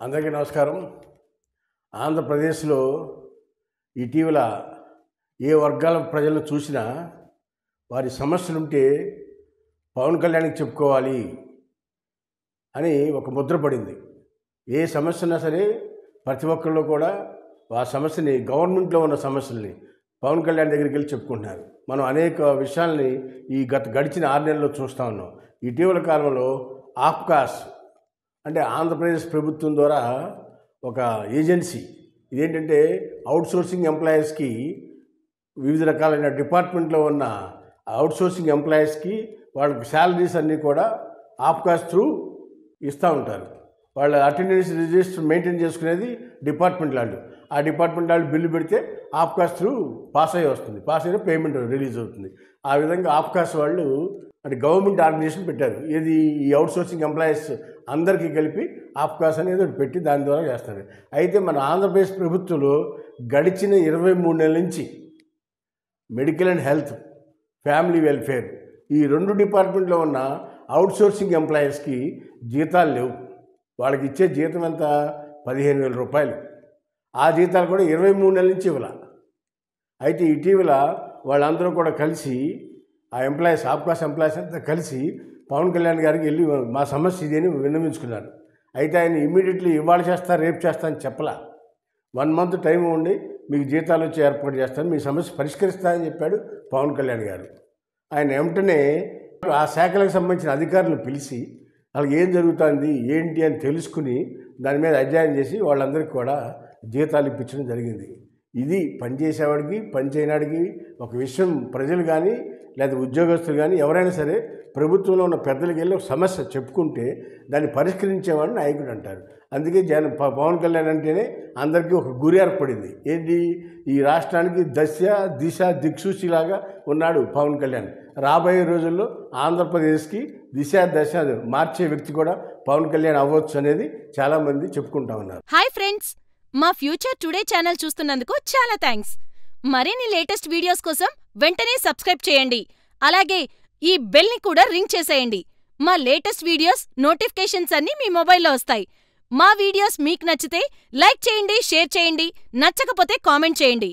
అందరికీ నమస్కారం. ఆంధ్రప్రదేశ్లో ఇటీవల ఏ వర్గాల ప్రజలను చూసినా వారి సమస్యలుంటే పవన్ కళ్యాణ్కి చెప్పుకోవాలి అని ఒక ముద్ర పడింది. ఏ సమస్య ఉన్నా సరే ప్రతి ఒక్కళ్ళు కూడా ఆ సమస్యని, గవర్నమెంట్లో ఉన్న సమస్యల్ని పవన్ కళ్యాణ్ దగ్గరికి వెళ్ళి చెప్పుకుంటున్నారు. మనం అనేక విషయాల్ని ఈ గడిచిన 6 నెలల్లో చూస్తూ ఉన్నాం. ఇటీవల కాలంలో ఆప్కాస్ అంటే ఆంధ్రప్రదేశ్ ప్రభుత్వం ద్వారా ఒక ఏజెన్సీ, ఇదేంటంటే అవుట్సోర్సింగ్ ఎంప్లాయీస్కి, వివిధ రకాలైన డిపార్ట్మెంట్లో ఉన్న అవుట్సోర్సింగ్ ఎంప్లాయీస్కి వాళ్ళకి శాలరీస్ అన్నీ కూడా ఆప్కాస్ త్రూ ఇస్తూ ఉంటారు. వాళ్ళ అటెండెన్స్ రిజిస్టర్ మెయింటైన్ చేసుకునేది డిపార్ట్మెంట్ వాళ్ళు. ఆ డిపార్ట్మెంట్ వాళ్ళు బిల్లు పెడితే ఆప్కాస్ త్రూ పాస్ అయ్యి వస్తుంది. పాస్ అయిన పేమెంట్ రిలీజ్ అవుతుంది. ఆ విధంగా ఆప్కాస్ వాళ్ళు అంటే గవర్నమెంట్ ఆర్గనైజేషన్ పెట్టారు. ఏది ఈ అవుట్సోర్సింగ్ ఎంప్లాయీస్ అందరికీ కలిపి ఆప్కాస్ అనేది పెట్టి దాని ద్వారా చేస్తారు. అయితే మన ఆంధ్రప్రదేశ్ ప్రభుత్వంలో గడిచిన 23 నెలల నుంచి medical and health, family welfare ఈ 2 డిపార్ట్మెంట్లో ఉన్న అవుట్సోర్సింగ్ ఎంప్లాయీస్కి జీతాలు లేవు. వాళ్ళకి ఇచ్చే జీతం ఎంత? 15,000 రూపాయలు. ఆ జీతాలు కూడా 23 నెలల నుంచి ఇవ్వాల. అయితే ఇటీవల వాళ్ళందరూ కూడా కలిసి ఆ ఎంప్లాయీస్, ఆప్కాస్ ఎంప్లాయీస్ అంతా కలిసి పవన్ కళ్యాణ్ గారికి వెళ్ళి మా సమస్య ఇది అని విన్నవించుకున్నారు. అయితే ఆయన ఇమ్మీడియట్లీ ఇవాళ చేస్తా, రేపు చేస్తా అని చెప్పలా. 1 మంత్ టైం ఉండి మీకు జీతాలు వచ్చి ఏర్పాటు చేస్తాను, మీ సమస్య పరిష్కరిస్తానని చెప్పాడు పవన్ కళ్యాణ్ గారు. ఆయన వెంటనే ఆ శాఖలకు సంబంధించిన అధికారులను పిలిచి వాళ్ళకి ఏం జరుగుతుంది ఏంటి అని తెలుసుకుని దాని మీద అధ్యయనం చేసి వాళ్ళందరికీ కూడా జీతాలు ఇప్పించడం జరిగింది. ఇది పనిచేసేవాడికి, పని చేయనాడికి ఒక విషయం ప్రజలు కానీ లేదా ఉద్యోగస్తులు కానీ ఎవరైనా సరే ప్రభుత్వంలో ఉన్న పెద్దలకి వెళ్ళి ఒక సమస్య చెప్పుకుంటే దాన్ని పరిష్కరించేవాడిని నాయకుడు అంటారు. అందుకే పవన్ కళ్యాణ్ అంటేనే అందరికీ ఒక గురి ఏర్పడింది. ఏంటి? ఈ రాష్ట్రానికి దిశ దిక్సూచిలాగా ఉన్నాడు పవన్ కళ్యాణ్. రాబోయే రోజుల్లో ఆంధ్రప్రదేశ్కి దశ మార్చే వ్యక్తి కూడా పవన్ కళ్యాణ్ అవ్వచ్చు అనేది చాలామంది చెప్పుకుంటా ఉన్నారు. హాయ్ ఫ్రెండ్స్, మా ఫ్యూచర్ టుడే ఛానల్ చూస్తున్నందుకు చాలా థ్యాంక్స్. మరిన్ని లేటెస్ట్ వీడియోస్ కోసం వెంటనే సబ్స్క్రైబ్ చేయండి. అలాగే ఈ బెల్ ని కూడా రింగ్ చేసేయండి. మా లేటెస్ట్ వీడియోస్ నోటిఫికేషన్స్ అన్నీ మీ మొబైల్లో వస్తాయి. మా వీడియోస్ మీకు నచ్చితే లైక్ చేయండి, షేర్ చేయండి, నచ్చకపోతే కామెంట్ చేయండి.